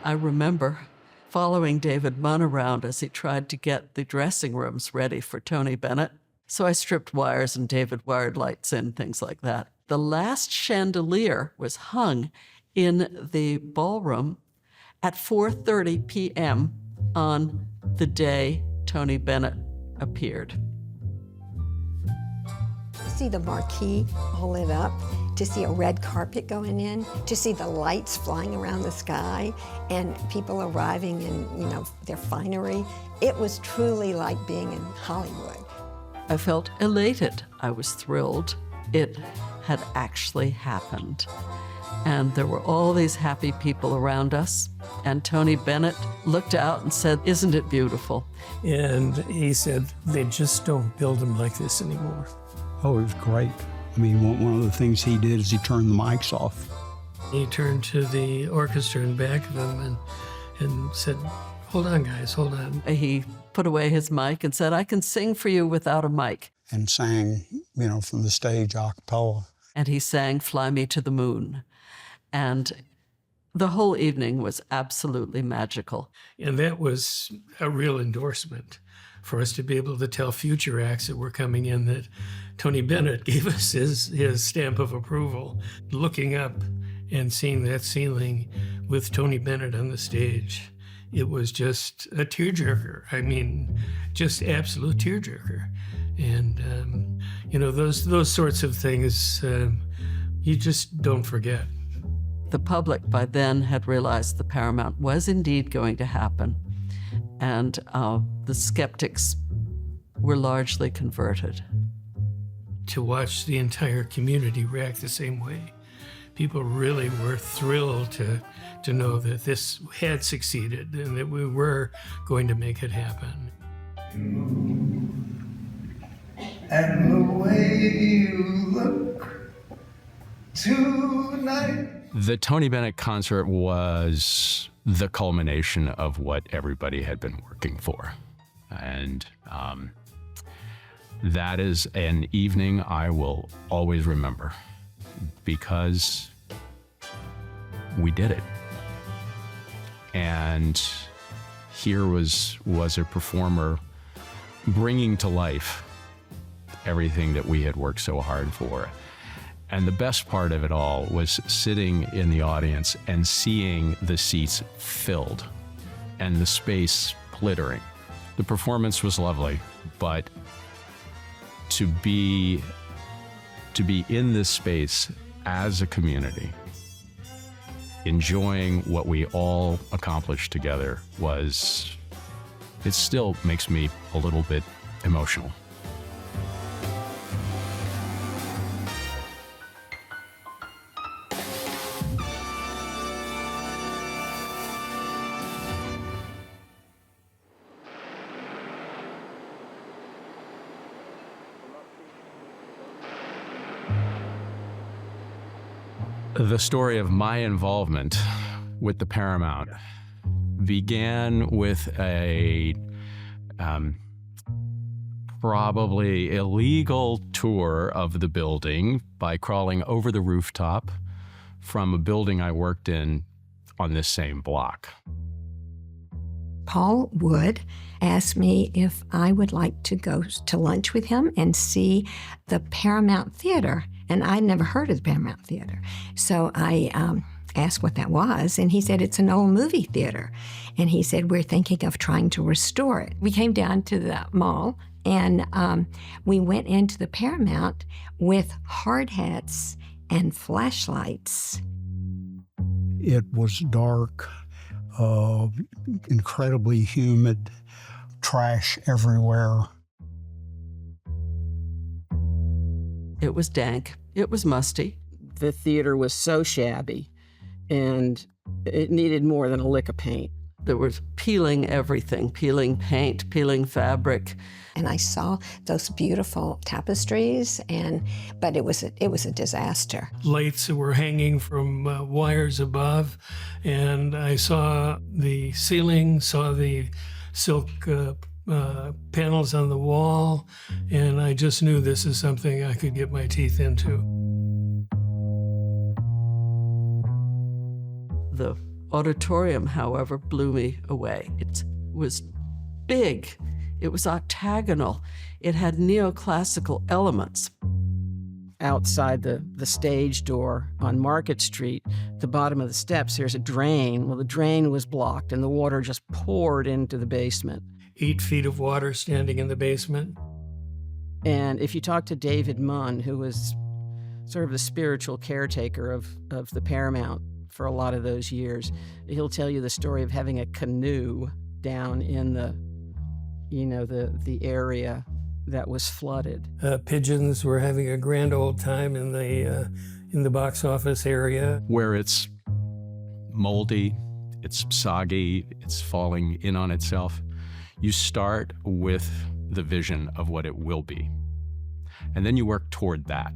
I remember following David Munn around as he tried to get the dressing rooms ready for Tony Bennett. So I stripped wires and David wired lights in, things like that. The last chandelier was hung in the ballroom at 4:30 p.m. on the day Tony Bennett appeared. To see the marquee all lit up, to see a red carpet going in, to see the lights flying around the sky and people arriving in, their finery, it was truly like being in Hollywood. I felt elated. I was thrilled. It had actually happened. And there were all these happy people around us. And Tony Bennett looked out and said, "Isn't it beautiful?" And he said, "They just don't build them like this anymore." Oh, it was great. I mean, one of the things he did is he turned the mics off. He turned to the orchestra in back of him and said, "Hold on, guys, hold on." He put away his mic and said, "I can sing for you without a mic." And sang, from the stage a cappella. And he sang "Fly Me to the Moon." And the whole evening was absolutely magical. And that was a real endorsement for us to be able to tell future acts that were coming in that Tony Bennett gave us his stamp of approval. Looking up and seeing that ceiling with Tony Bennett on the stage, it was just a tearjerker. I mean, just absolute tearjerker. And, those sorts of things you just don't forget. The public by then had realized the Paramount was indeed going to happen. And the skeptics were largely converted. To watch the entire community react the same way, people really were thrilled to know that this had succeeded and that we were going to make it happen. And the way you look tonight. The Tony Bennett concert was the culmination of what everybody had been working for. And that is an evening I will always remember because we did it. And here was a performer bringing to life everything that we had worked so hard for. And the best part of it all was sitting in the audience and seeing the seats filled and the space glittering. The performance was lovely, but to be in this space as a community, enjoying what we all accomplished together it still makes me a little bit emotional. The story of my involvement with the Paramount began with a probably illegal tour of the building by crawling over the rooftop from a building I worked in on this same block. Paul Wood asked me if I would like to go to lunch with him and see the Paramount Theater. And I'd never heard of the Paramount Theater. So I asked what that was, and he said, it's an old movie theater. And he said, we're thinking of trying to restore it. We came down to the mall, and we went into the Paramount with hard hats and flashlights. It was dark, incredibly humid, trash everywhere. It was dank. It was musty. The theater was so shabby, and it needed more than a lick of paint. There was peeling everything, peeling paint, peeling fabric. And I saw those beautiful tapestries, but it was a disaster. Lights that were hanging from wires above, and I saw the ceiling, saw the silk panels on the wall, and I just knew this is something I could get my teeth into. The auditorium, however, blew me away. It was big. It was octagonal. It had neoclassical elements. Outside the stage door on Market Street, the bottom of the steps, there's a drain. Well, the drain was blocked and the water just poured into the basement. 8 feet of water standing in the basement. And if you talk to David Munn, who was sort of the spiritual caretaker of the Paramount for a lot of those years, he'll tell you the story of having a canoe down in the area that was flooded. Pigeons were having a grand old time in the box office area. Where it's moldy, it's soggy, it's falling in on itself. You start with the vision of what it will be, and then you work toward that.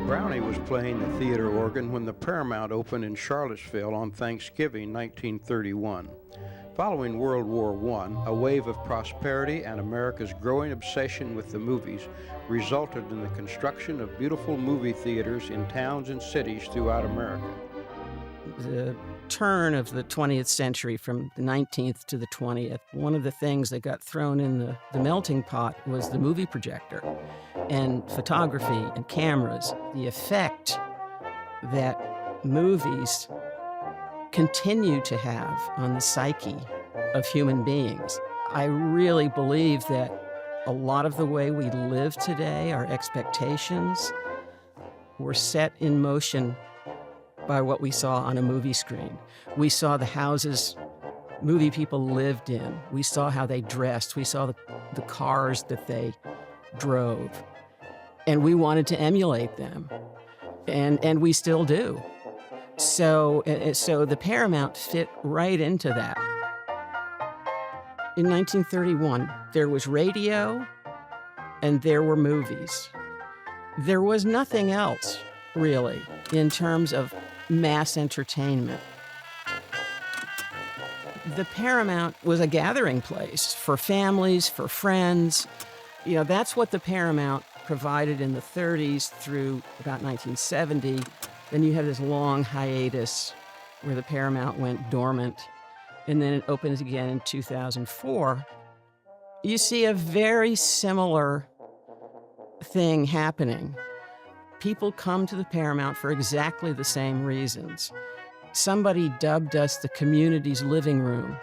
Brownie was playing the theater organ when the Paramount opened in Charlottesville on Thanksgiving 1931. Following World War I, a wave of prosperity and America's growing obsession with the movies resulted in the construction of beautiful movie theaters in towns and cities throughout America. The turn of the 20th century, from the 19th to the 20th, one of the things that got thrown in the melting pot was the movie projector and photography and cameras. The effect that movies continue to have on the psyche of human beings. I really believe that a lot of the way we live today, our expectations, were set in motion by what we saw on a movie screen. We saw the houses movie people lived in. We saw how they dressed. We saw the cars that they drove. And we wanted to emulate them. And we still do. So the Paramount fit right into that. In 1931, there was radio and there were movies. There was nothing else, really, in terms of mass entertainment. The Paramount was a gathering place for families, for friends. You know, that's what the Paramount provided in the 30s through about 1970. Then you have this long hiatus where the Paramount went dormant, and then it opens again in 2004. You see a very similar thing happening. People come to the Paramount for exactly the same reasons. Somebody dubbed us the community's living room.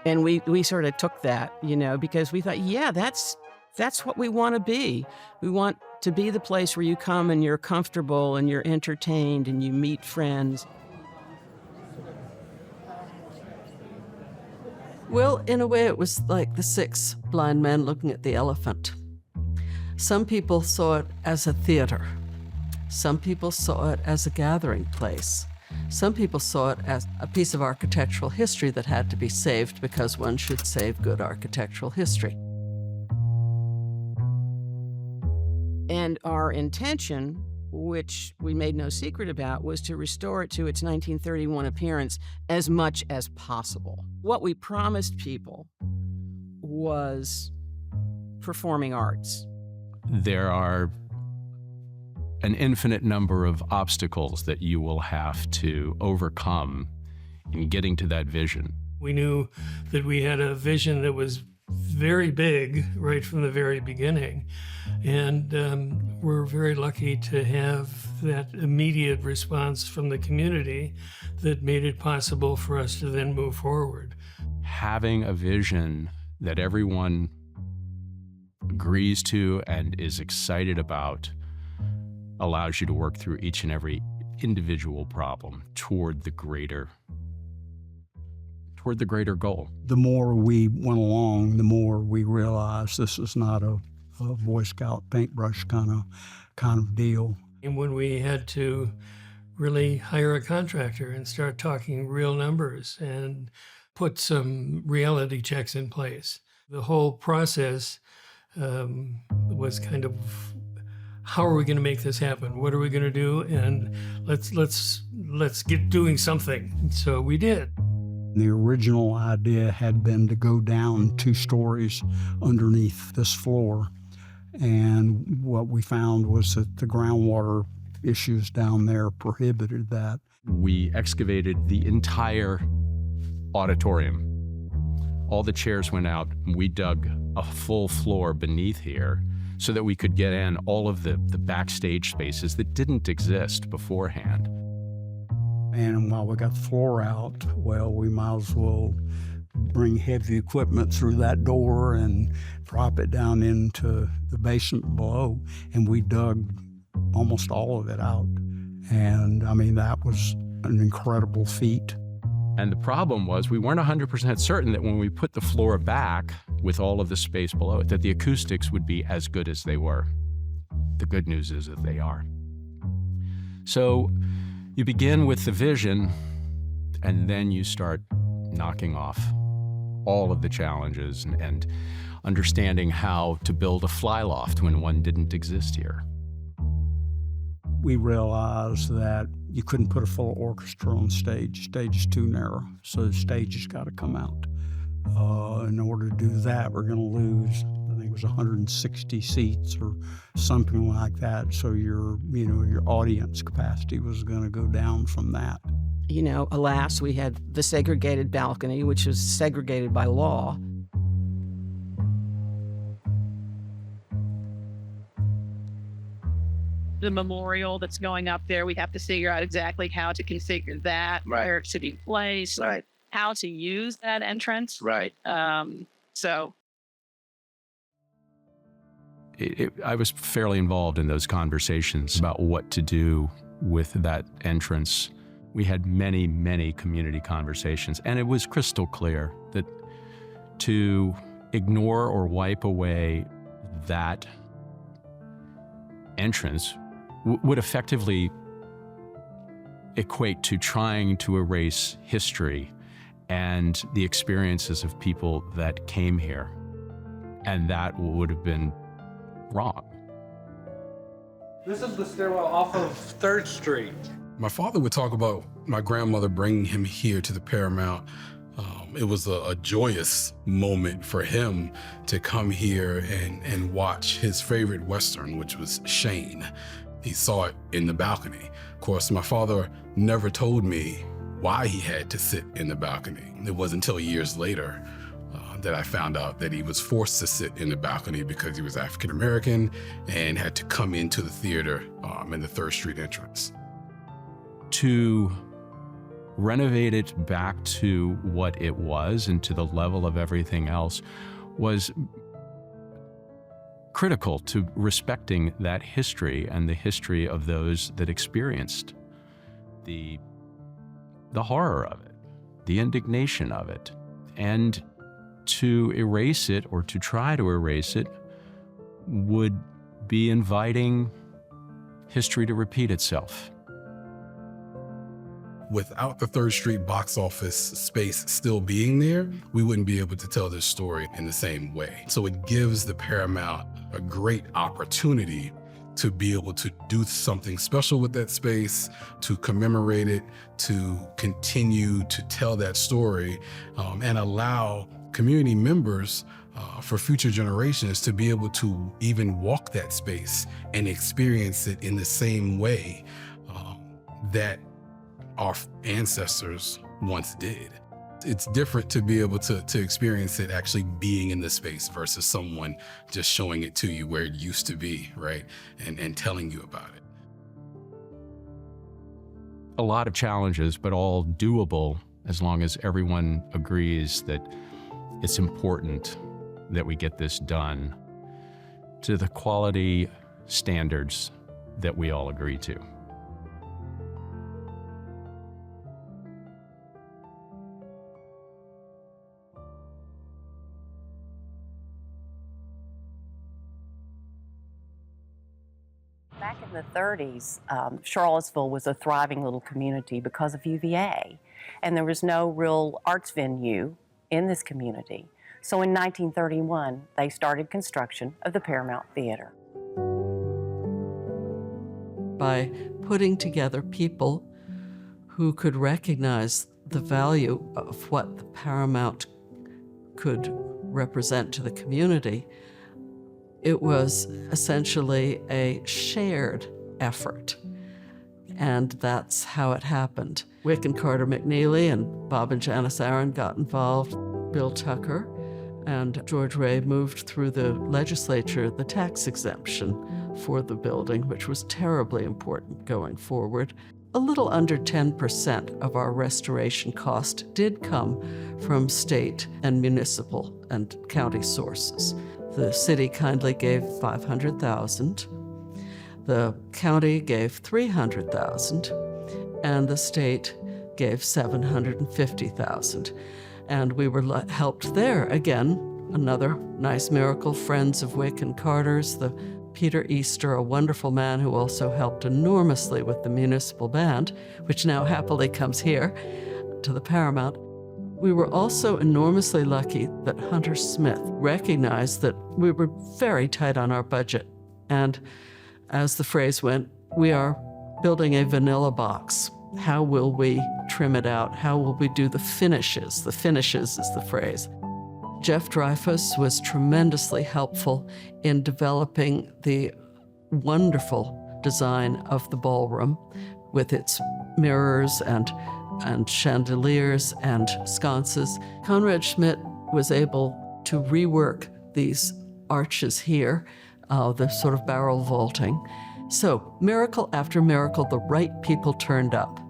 And we sort of took that, because we thought, yeah, that's what we want to be. We want to be the place where you come and you're comfortable and you're entertained and you meet friends. Well, in a way, it was like the 6 blind men looking at the elephant. Some people saw it as a theater. Some people saw it as a gathering place. Some people saw it as a piece of architectural history that had to be saved because one should save good architectural history. And our intention, which we made no secret about, was to restore it to its 1931 appearance as much as possible. What we promised people was performing arts. There are an infinite number of obstacles that you will have to overcome in getting to that vision. We knew that we had a vision that was very big right from the very beginning. And we're very lucky to have that immediate response from the community that made it possible for us to then move forward. Having a vision that everyone agrees to and is excited about allows you to work through each and every individual problem toward the greater goal. The more we went along, the more we realized this is not a Boy Scout paintbrush kind of deal. And when we had to really hire a contractor and start talking real numbers and put some reality checks in place, the whole process was kind of, how are we going to make this happen? What are we going to do? And let's get doing something. So we did. The original idea had been to go down 2 stories underneath this floor. And what we found was that the groundwater issues down there prohibited that. We excavated the entire auditorium. All the chairs went out. We dug a full floor beneath here so that we could get in all of the backstage spaces that didn't exist beforehand. And while we got the floor out, well, we might as well bring heavy equipment through that door and drop it down into the basement below. And we dug almost all of it out. And I mean, that was an incredible feat. And the problem was we weren't 100% certain that when we put the floor back with all of the space below it, that the acoustics would be as good as they were. The good news is that they are. So you begin with the vision, and then you start knocking off all of the challenges and understanding how to build a fly loft when one didn't exist here. We realized that you couldn't put a full orchestra on stage. Stage is too narrow, so the stage has got to come out. In order to do that, we're going to lose, I think it was 160 seats or something like that. So your audience capacity was going to go down from that. You know, alas, we had the segregated balcony, which was segregated by law. The memorial that's going up there, we have to figure out exactly how to configure that, where it should be placed, how to use that entrance. So I was fairly involved in those conversations about what to do with that entrance. We had many, many community conversations, and it was crystal clear that to ignore or wipe away that entrance would effectively equate to trying to erase history and the experiences of people that came here. And that would have been wrong. This is the stairwell off of 3rd Street. My father would talk about my grandmother bringing him here to the Paramount. It was a joyous moment for him to come here and watch his favorite Western, which was Shane. He saw it in the balcony. Of course, my father never told me why he had to sit in the balcony. It wasn't until years later that I found out that he was forced to sit in the balcony because he was African American and had to come into the theater in the 3rd Street entrance. To renovate it back to what it was and to the level of everything else was critical to respecting that history and the history of those that experienced the horror of it, the indignation of it. And to erase it or to try to erase it would be inviting history to repeat itself. Without the 3rd Street box office space still being there, we wouldn't be able to tell this story in the same way. So it gives the Paramount a great opportunity to be able to do something special with that space, to commemorate it, to continue to tell that story, and allow community members for future generations to be able to even walk that space and experience it in the same way that our ancestors once did. It's different to be able to experience it actually being in the space versus someone just showing it to you where it used to be, right? And telling you about it. A lot of challenges, but all doable as long as everyone agrees that it's important that we get this done to the quality standards that we all agree to. Back in the 30s, Charlottesville was a thriving little community because of UVA, and there was no real arts venue in this community. So in 1931, they started construction of the Paramount Theater. By putting together people who could recognize the value of what the Paramount could represent to the community, it was essentially a shared effort. And that's how it happened. Wick and Carter McNeely and Bob and Janice Aaron got involved, Bill Tucker, and George Ray moved through the legislature the tax exemption for the building, which was terribly important going forward. A little under 10% of our restoration cost did come from state and municipal and county sources. The city kindly gave $500,000. The county gave $300,000, and the state gave $750,000. And we were helped there again. Another nice miracle, friends of Wick and Carter's, the Peter Easter, a wonderful man who also helped enormously with the municipal band, which now happily comes here to the Paramount. We were also enormously lucky that Hunter Smith recognized that we were very tight on our budget. And as the phrase went, we are building a vanilla box. How will we trim it out? How will we do the finishes? The finishes is the phrase. Jeff Dreyfuss was tremendously helpful in developing the wonderful design of the ballroom with its mirrors and chandeliers and sconces. Conrad Schmidt was able to rework these arches here, the sort of barrel vaulting. So, miracle after miracle, the right people turned up.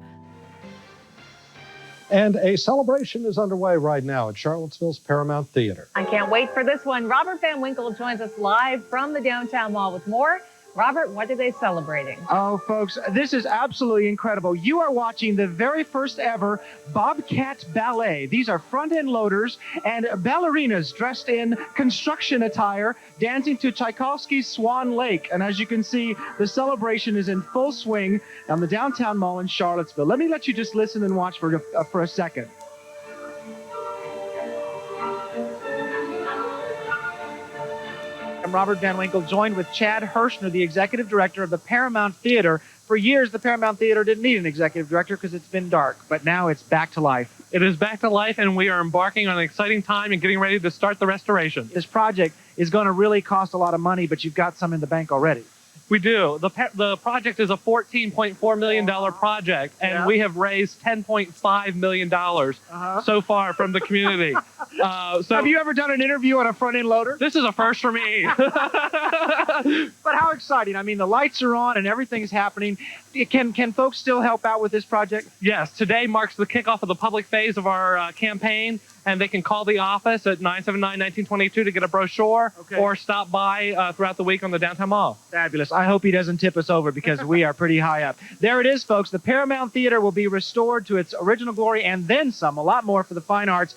And a celebration is underway right now at Charlottesville's Paramount Theater. I can't wait for this one. Robert Van Winkle joins us live from the downtown mall with more. Robert, what are they celebrating? Oh, folks, this is absolutely incredible. You are watching the very first ever Bobcat Ballet. These are front-end loaders and ballerinas dressed in construction attire, dancing to Tchaikovsky's Swan Lake. And as you can see, the celebration is in full swing on the downtown mall in Charlottesville. Let me let you just listen and watch for a second. I'm Robert Van Winkle, joined with Chad Hirschner, the executive director of the Paramount Theater. For years, the Paramount Theater didn't need an executive director because it's been dark, but now it's back to life. It is back to life, and we are embarking on an exciting time and getting ready to start the restoration. This project is going to really cost a lot of money, but you've got some in the bank already. We do. The project is a $14.4 million project, and we have raised $10.5 million so far from the community. Have you ever done an interview on a front-end loader? This is a first for me. But how exciting. I mean, the lights are on and everything's happening. Can folks still help out with this project? Yes. Today marks the kickoff of the public phase of our campaign, and they can call the office at 979-1922 to get a brochure or stop by throughout the week on the downtown mall. Fabulous. I hope he doesn't tip us over because we are pretty high up. There it is, folks. The Paramount Theater will be restored to its original glory and then some, a lot more for the fine arts.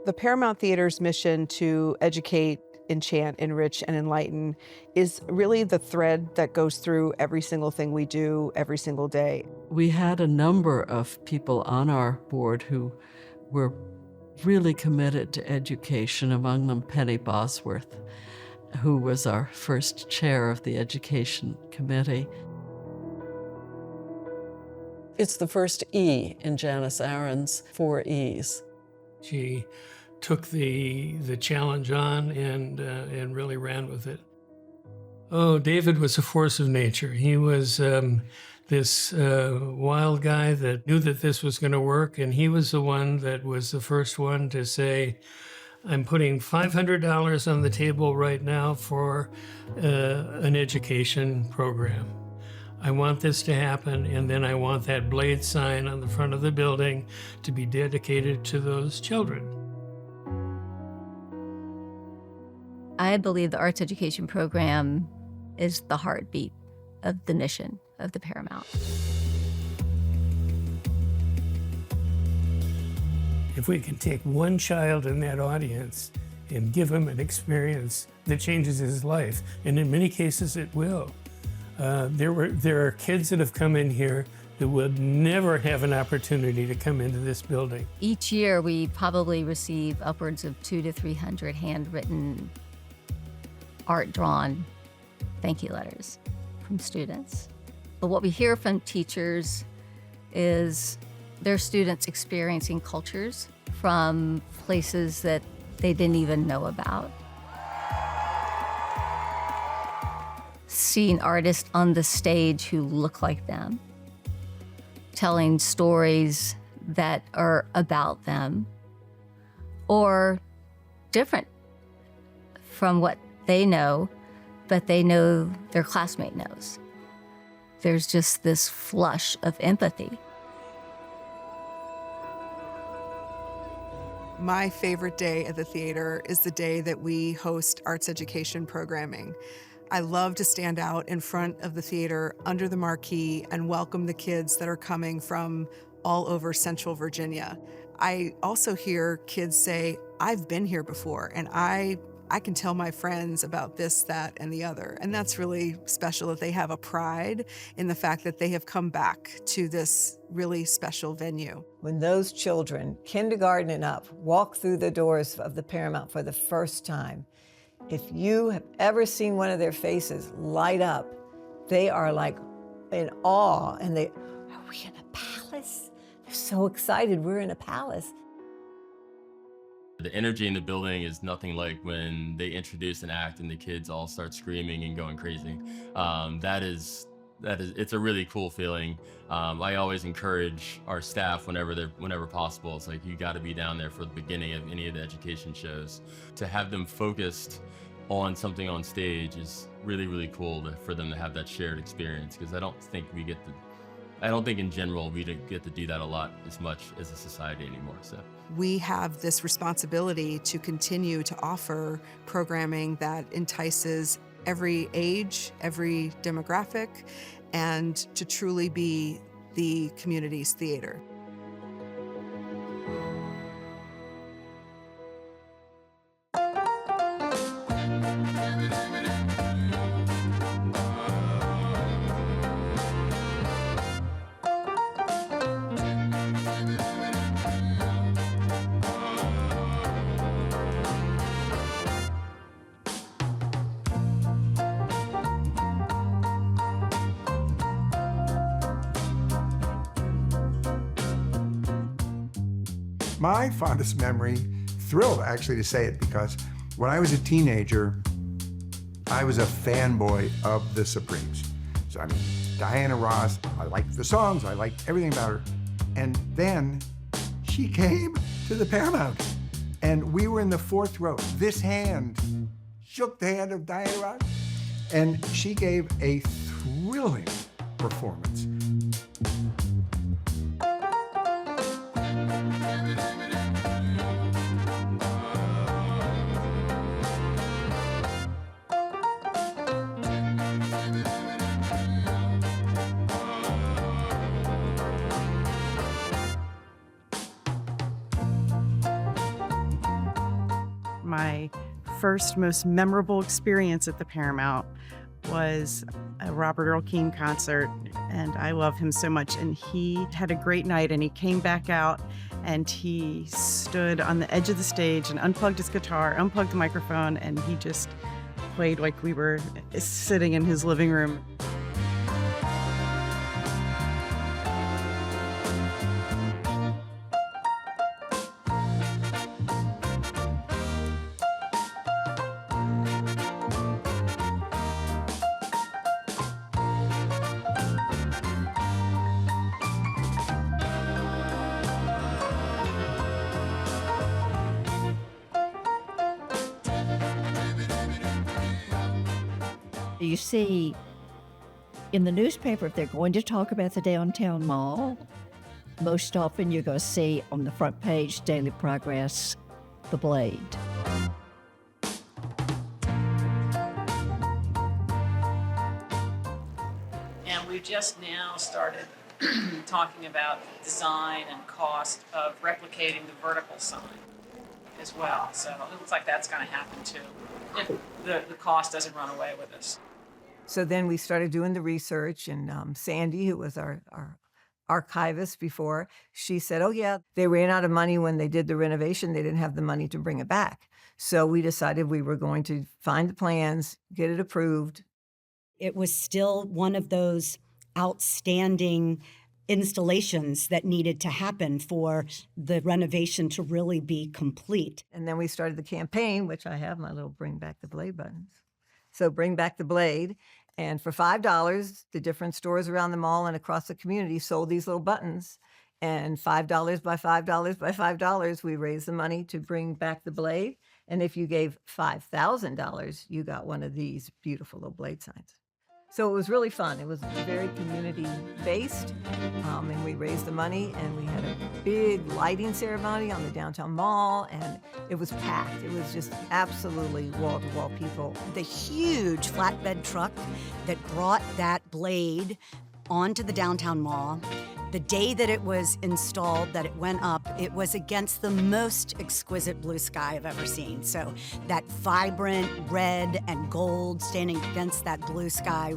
The Paramount Theater's mission to educate, enchant, enrich, and enlighten is really the thread that goes through every single thing we do every single day. We had a number of people on our board who were really committed to education, among them Penny Bosworth, who was our first chair of the Education Committee. It's the first E in Janice Aaron's 4 E's. She took the challenge on and really ran with it. Oh, David was a force of nature. He was this wild guy that knew that this was going to work, and he was the one that was the first one to say, I'm putting $500 on the table right now for an education program. I want this to happen, and then I want that blade sign on the front of the building to be dedicated to those children. I believe the arts education program is the heartbeat of the mission of the Paramount. If we can take one child in that audience and give him an experience that changes his life, and in many cases it will. There are kids that have come in here that would never have an opportunity to come into this building. Each year, we probably receive upwards of 200 to 300 handwritten, art-drawn thank you letters from students. But what we hear from teachers is their students experiencing cultures from places that they didn't even know about. Seeing artists on the stage who look like them, telling stories that are about them or different from what they know, but they know their classmate knows. There's just this flush of empathy. My favorite day at the theater is the day that we host arts education programming. I love to stand out in front of the theater under the marquee and welcome the kids that are coming from all over Central Virginia. I also hear kids say, I've been here before, and I can tell my friends about this, that, and the other. And that's really special that they have a pride in the fact that they have come back to this really special venue. When those children, kindergarten and up, walk through the doors of the Paramount for the first time, if you have ever seen one of their faces light up, they are like in awe, and are we in a palace? They're so excited we're in a palace. The energy in the building is nothing like when they introduce an act and the kids all start screaming and going crazy. It's a really cool feeling. I always encourage our staff whenever possible. It's like, you got to be down there for the beginning of any of the education shows. To have them focused on something on stage is really, really cool for them to have that shared experience, because I don't think in general we don't get to do that a lot as much as a society anymore. So We have this responsibility to continue to offer programming that entices every age, every demographic, and to truly be the community's theater. My fondest memory, thrilled actually to say it, because when I was a teenager, I was a fanboy of the Supremes. So I mean, Diana Ross, I liked the songs, I liked everything about her. And then she came to the Paramount, and we were in the fourth row. This hand shook the hand of Diana Ross, and she gave a thrilling performance. My first most memorable experience at the Paramount was a Robert Earl Keen concert, and I love him so much. And he had a great night, and he came back out and he stood on the edge of the stage and unplugged his guitar, unplugged the microphone, and he just played like we were sitting in his living room. You see, in the newspaper, if they're going to talk about the downtown mall, most often you're going to see on the front page, Daily Progress, the Blade. And we've just now started talking about design and cost of replicating the vertical sign as well. So it looks like that's going to happen too, if the cost doesn't run away with us. So then we started doing the research, and Sandy, who was our archivist before, she said, oh yeah, they ran out of money when they did the renovation. They didn't have the money to bring it back. So we decided we were going to find the plans, get it approved. It was still one of those outstanding installations that needed to happen for the renovation to really be complete. And then we started the campaign, which I have my little Bring Back the Blade buttons. So Bring Back the Blade. And for $5, the different stores around the mall and across the community sold these little buttons. And $5 by $5 by $5, we raised the money to bring back the blade. And if you gave $5,000, you got one of these beautiful little blade signs. So it was really fun. It was very community-based, and we raised the money, and we had a big lighting ceremony on the downtown mall, and it was packed. It was just absolutely wall-to-wall people. The huge flatbed truck that brought that blade onto the downtown mall, the day that it was installed, that it went up, it was against the most exquisite blue sky I've ever seen. So that vibrant red and gold standing against that blue sky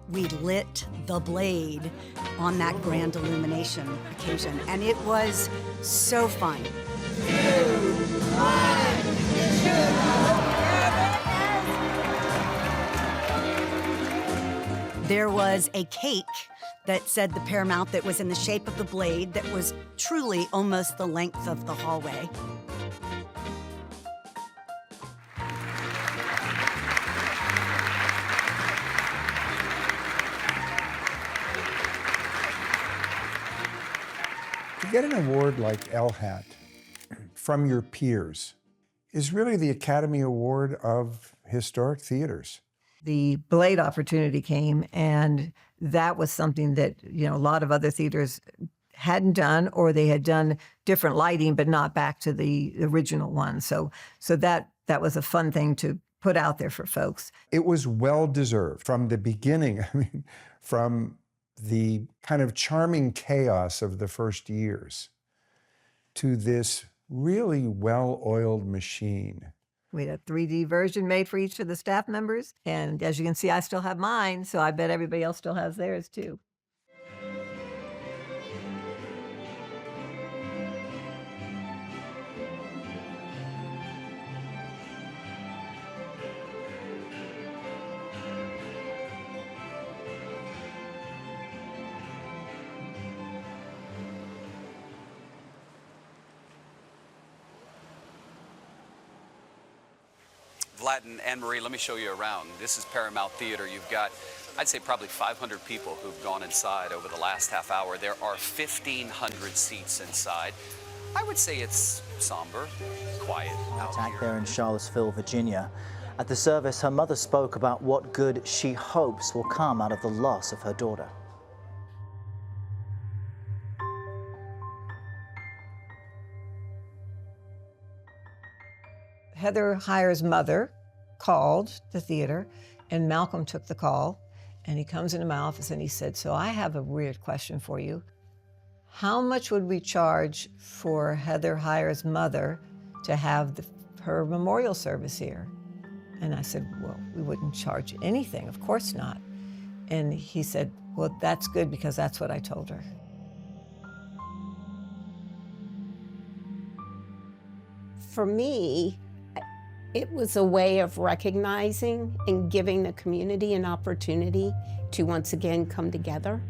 we lit the blade on that grand illumination occasion. And it was so fun. There was a cake that said the Paramount that was in the shape of the blade that was truly almost the length of the hallway. To get an award like LHAT from your peers is really the Academy Award of Historic Theaters. The Blade opportunity came, and that was something that, a lot of other theaters hadn't done, or they had done different lighting, but not back to the original one. So that was a fun thing to put out there for folks. It was well-deserved from the beginning. I mean, from the kind of charming chaos of the first years to this really well-oiled machine. We had a 3D version made for each of the staff members. And as you can see, I still have mine, so I bet everybody else still has theirs too. Vlad and Anne-Marie, let me show you around. This is Paramount Theater. You've got, I'd say, probably 500 people who've gone inside over the last half hour. There are 1,500 seats inside. I would say it's somber, quiet out Attack here. there in Charlottesville, Virginia. At the service, her mother spoke about what good she hopes will come out of the loss of her daughter. Heather Heyer's mother called the theater, and Malcolm took the call, and he comes into my office and he said, "So I have a weird question for you. How much would we charge for Heather Heyer's mother to have her memorial service here?" And I said, "Well, we wouldn't charge anything, of course not." And he said, "Well, that's good because that's what I told her." For me, it was a way of recognizing and giving the community an opportunity to once again come together.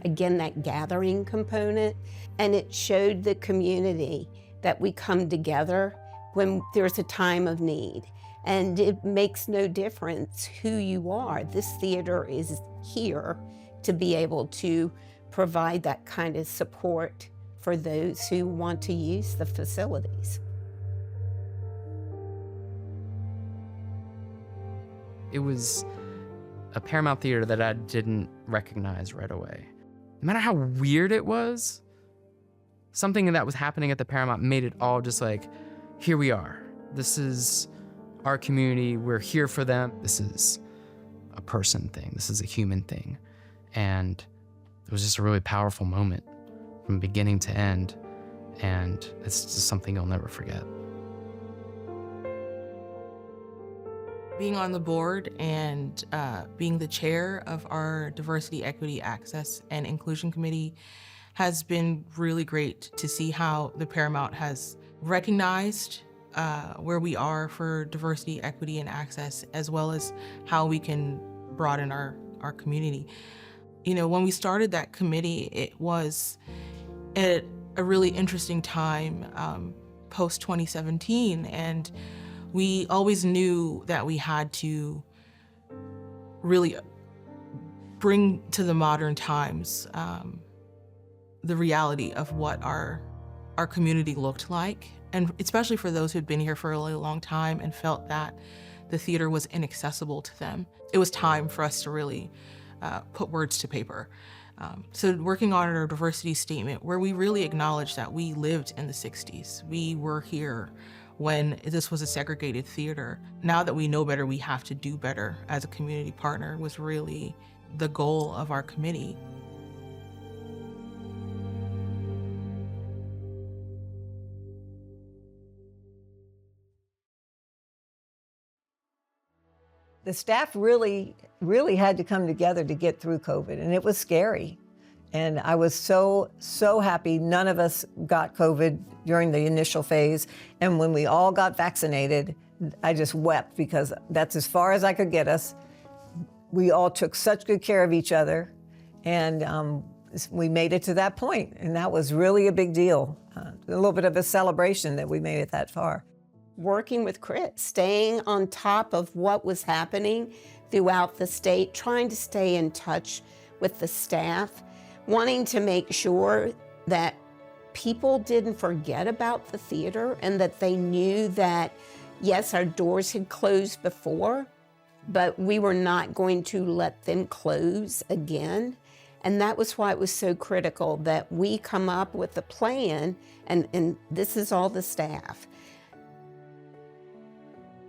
Again, that gathering component. And it showed the community that we come together when there's a time of need. And it makes no difference who you are. This theater is here to be able to provide that kind of support for those who want to use the facilities. It was a Paramount Theater that I didn't recognize right away. No matter how weird it was, something that was happening at the Paramount made it all just like, here we are. This is our community. We're here for them. This is a person thing. This is a human thing. And it was just a really powerful moment from beginning to end. And it's just something I'll never forget. Being on the board and being the chair of our Diversity, Equity, Access, and Inclusion Committee has been really great to see how the Paramount has recognized where we are for diversity, equity, and access, as well as how we can broaden our community. You know, when we started that committee, it was at a really interesting time, post 2017, and we always knew that we had to really bring to the modern times the reality of what our community looked like, and especially for those who'd been here for a really long time and felt that the theater was inaccessible to them. It was time for us to really put words to paper. So working on our diversity statement, where we really acknowledged that we lived in the 60s. We were here when this was a segregated theater. Now that we know better, we have to do better as a community partner was really the goal of our committee. The staff really had to come together to get through COVID, and it was scary. And I was so happy none of us got COVID during the initial phase. And when we all got vaccinated, I just wept because that's as far as I could get us. We all took such good care of each other, and we made it to that point, and that was really a big deal. A little bit of a celebration that we made it that far. Working with Chris, staying on top of what was happening throughout the state, trying to stay in touch with the staff, wanting to make sure that people didn't forget about the theater and that they knew that, yes, our doors had closed before, but we were not going to let them close again. And that was why it was so critical that we come up with a plan, and this is all the staff.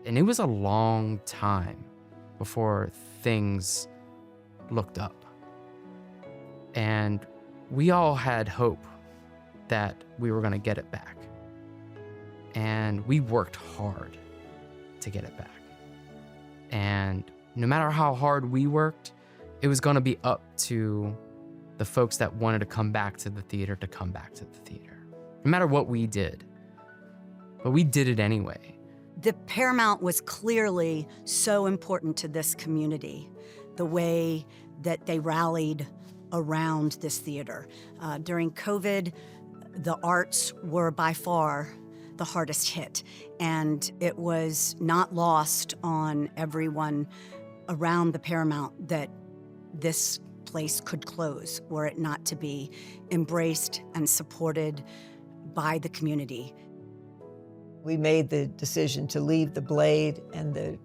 And it was a long time before things looked up. And we all had hope that we were going to get it back. And we worked hard to get it back. And no matter how hard we worked, it was going to be up to the folks that wanted to come back to the theater to come back to the theater. No matter what we did. But we did it anyway. The Paramount was clearly so important to this community, the way that they rallied around this theater. During COVID, the arts were by far the hardest hit, and it was not lost on everyone around the Paramount that this place could close were it not to be embraced and supported by the community. We made the decision to leave the blade and the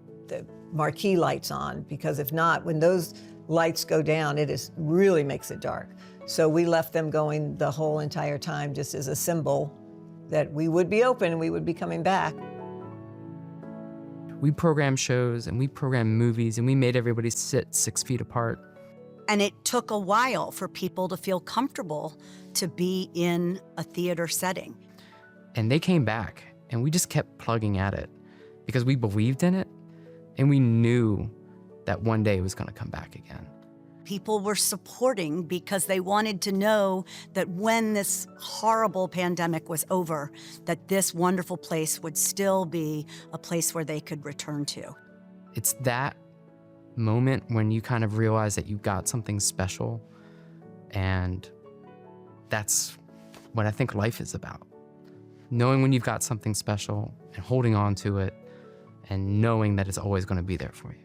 marquee lights on, because if not, when those lights go down, really makes it dark. So we left them going the whole entire time, just as a symbol that we would be open and we would be coming back. We programmed shows and we programmed movies and we made everybody sit 6 feet apart. And it took a while for people to feel comfortable to be in a theater setting. And they came back. And we just kept plugging at it because we believed in it and we knew that one day it was going to come back again. People were supporting because they wanted to know that when this horrible pandemic was over, that this wonderful place would still be a place where they could return to. It's that moment when you kind of realize that you got something special, and that's what I think life is about. Knowing when you've got something special and holding on to it and knowing that it's always going to be there for you.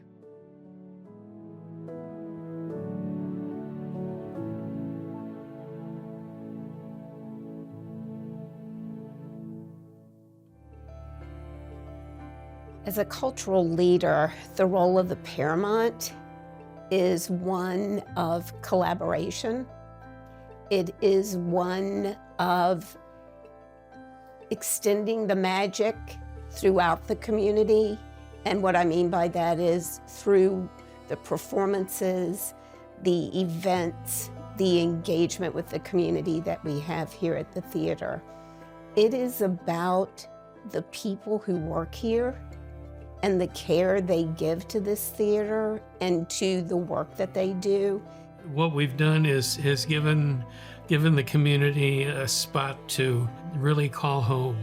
As a cultural leader, the role of the Paramount is one of collaboration. It is one of extending the magic throughout the community. And what I mean by that is through the performances, the events, the engagement with the community that we have here at the theater. It is about the people who work here and the care they give to this theater and to the work that they do. What we've done has given the community a spot to really call home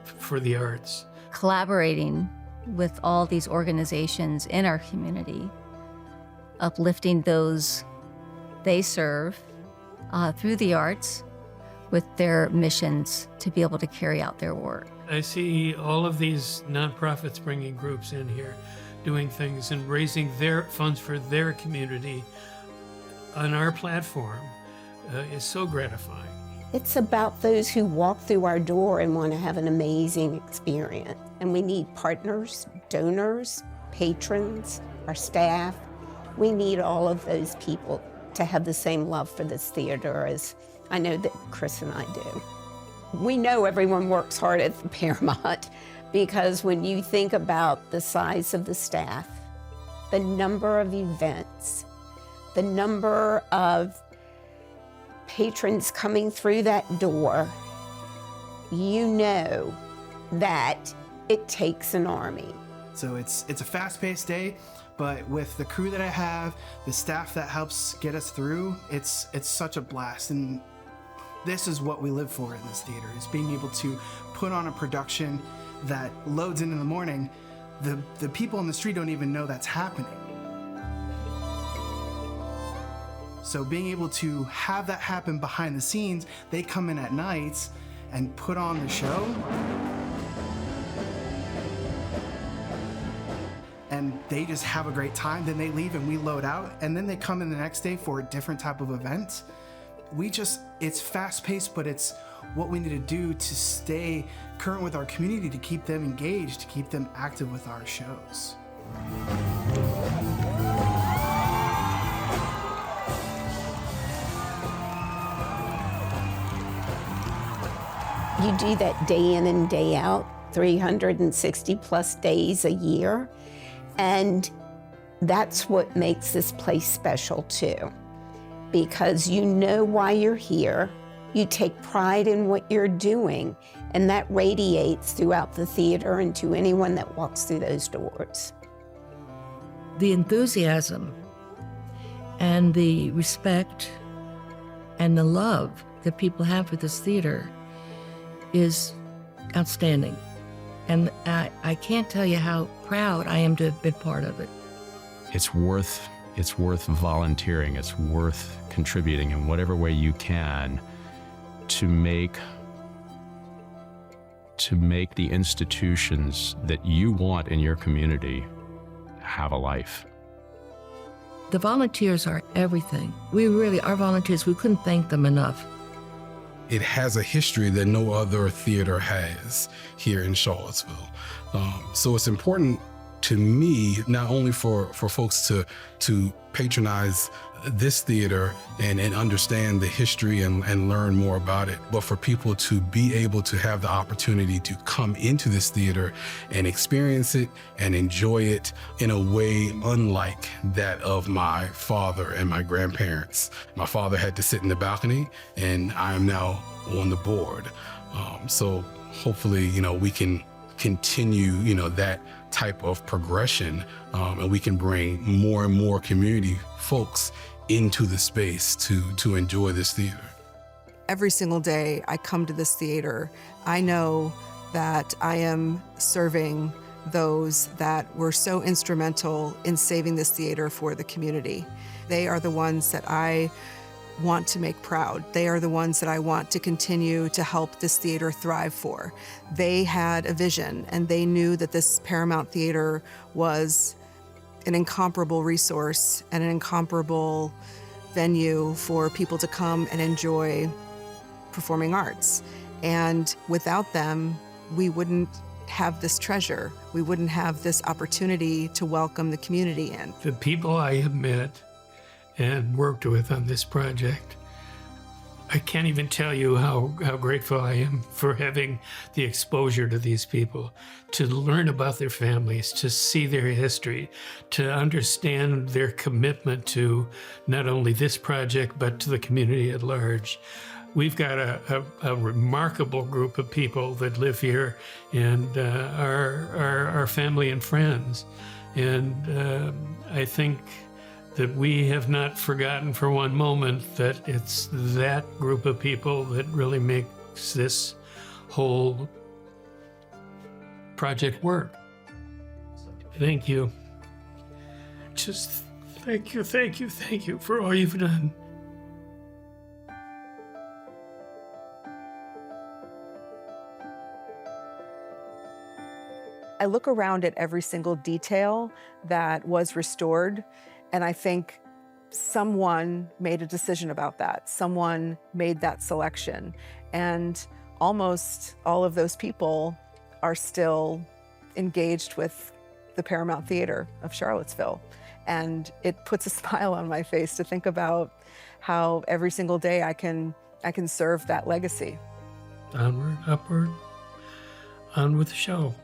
for the arts. Collaborating with all these organizations in our community, uplifting those they serve through the arts with their missions to be able to carry out their work. I see all of these nonprofits bringing groups in here, doing things and raising their funds for their community on our platform is so gratifying. It's about those who walk through our door and want to have an amazing experience. And we need partners, donors, patrons, our staff. We need all of those people to have the same love for this theater as I know that Chris and I do. We know everyone works hard at the Paramount because when you think about the size of the staff, the number of events, the number of patrons coming through that door, you know that it takes an army. So it's a fast-paced day, but with the crew that I have, the staff that helps get us through, it's such a blast. And this is what we live for in this theater, is being able to put on a production that loads in the morning. The people on the street don't even know that's happening. So being able to have that happen behind the scenes, they come in at nights and put on the show. And they just have a great time, then they leave and we load out, and then they come in the next day for a different type of event. It's fast-paced, but it's what we need to do to stay current with our community, to keep them engaged, to keep them active with our shows. You do that day in and day out, 360 plus days a year, and that's what makes this place special too. Because you know why you're here, you take pride in what you're doing, and that radiates throughout the theater and to anyone that walks through those doors. The enthusiasm and the respect and the love that people have for this theater is outstanding. And I can't tell you how proud I am to have been part of it. It's worth volunteering. It's worth contributing in whatever way you can to make the institutions that you want in your community have a life. The volunteers are everything. Our volunteers, we couldn't thank them enough. It has a history that no other theater has here in Charlottesville. So it's important to me, not only for folks to patronize this theater and understand the history and learn more about it, but for people to be able to have the opportunity to come into this theater and experience it and enjoy it in a way unlike that of my father and my grandparents. My father had to sit in the balcony, and I am now on the board. So hopefully, we can continue, that type of progression, and we can bring more and more community folks into the space to enjoy this theater. Every single day I come to this theater, I know that I am serving those that were so instrumental in saving this theater for the community. They are the ones that I want to make proud. They are the ones that I want to continue to help this theater thrive for. They had a vision, and they knew that this Paramount Theater was an incomparable resource and an incomparable venue for people to come and enjoy performing arts. And without them, we wouldn't have this treasure. We wouldn't have this opportunity to welcome the community in. The people I have met and worked with on this project, I can't even tell you how grateful I am for having the exposure to these people, to learn about their families, to see their history, to understand their commitment to not only this project, but to the community at large. We've got a remarkable group of people that live here and are family and friends. And I think that we have not forgotten for one moment that it's that group of people that really makes this whole project work. Thank you. Just thank you for all you've done. I look around at every single detail that was restored, and I think someone made a decision about that. Someone made that selection. And almost all of those people are still engaged with the Paramount Theater of Charlottesville. And it puts a smile on my face to think about how every single day I can serve that legacy. Onward, upward, on with the show.